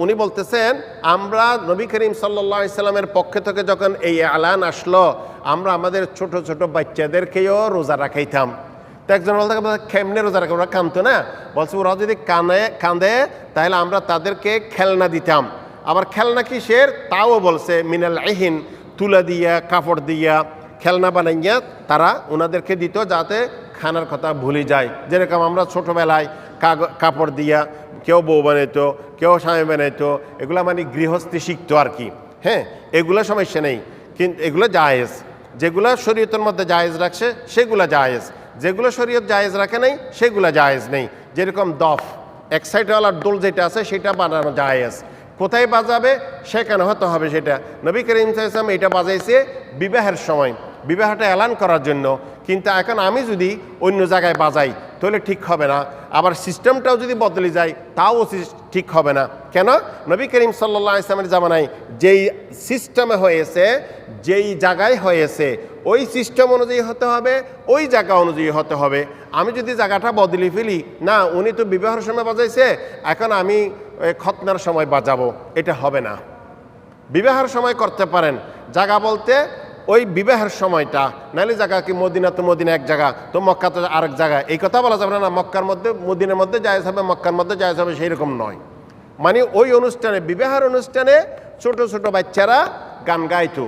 উনি বলতেছেন আমরা নবী করিম সাল্লাল্লাহু আলাইহি সাল্লামের পক্ষ থেকে যখন এই এলান আসলো আমরা আমাদের ছোট ছোট বাচ্চাদেরকেও রোজা রাখাইতাম। তো একজন বলতে কেমনে রোজা রাখে, ওরা কাঁদতো না, বলছে ওরা যদি কাঁদে তাহলে আমরা তাদেরকে খেলনা দিতাম। আবার খেলনা কিসের তাও বলছে মিনাল ইহিন, তুলা দিয়া কাপড় দিয়া খেলনা বানাইয়া তারা ওনাদেরকে দিত যাতে খানার কথা ভুলে যায়। যেরকম আমরা ছোটোবেলায় কাপড় দিয়া কেউ বউ বানাইতো, কেউ স্বামী বানাইতো, এগুলো মানে গৃহস্থী শিখতো আর কি। হ্যাঁ, এগুলো সমস্যা নেই, কিন্তু এগুলো জায়েজ। যেগুলো শরীয়তের মধ্যে জায়েজ রাখছে সেগুলো জায়েজ, যেগুলো শরীয়ত জায়েজ রাখে নাই সেগুলো জায়েজ নেই। যেরকম দফ এক সাইডওয়ালার দোল যেটা আছে সেটা বানানো জায়েজ, কোথায় বাজাবে সেখানে হতে হবে সেটা। নবী করিম সাল্লাল্লাহু আলাইহি ওয়াসাল্লাম এটা বাজাইছে বিবাহের সময়, বিবাহটা এলান করার জন্য। কিন্তু এখন আমি যদি অন্য জায়গায় বাজাই তাহলে ঠিক হবে না, আবার সিস্টেমটাও যদি বদলে যায় তাও ঠিক হবে না। কেন? নবী করিম সাল্লাল্লাহু আলাইহি ওয়াসাল্লামের জামানায় যেই সিস্টেমে হয়েছে, যেই জায়গায় হয়েছে ওই সিস্টেম অনুযায়ী হতে হবে, ওই জায়গা অনুযায়ী হতে হবে। আমি যদি জায়গাটা বদলে ফেলি, না উনি তো বিবাহের সময় বাজাইছে এখন আমি খতনার সময় বাজাবো, এটা হবে না। বিবাহের সময় করতে পারেন, জায়গা বলতে ওই বিবাহের সময়টা, নাহলে জায়গা কি মদিনা তো মদিনা এক জায়গা, তো মক্কা তো আরেক জায়গা, এই কথা বলা যাবে না। মক্কার মধ্যে মদিনার মধ্যে জায়েজ হবে, মক্কার মধ্যে জায়েজ হবে, সেই রকম নয়। মানে ওই অনুষ্ঠানে, বিবাহের অনুষ্ঠানে ছোট ছোট বাচ্চারা গান গাইতো।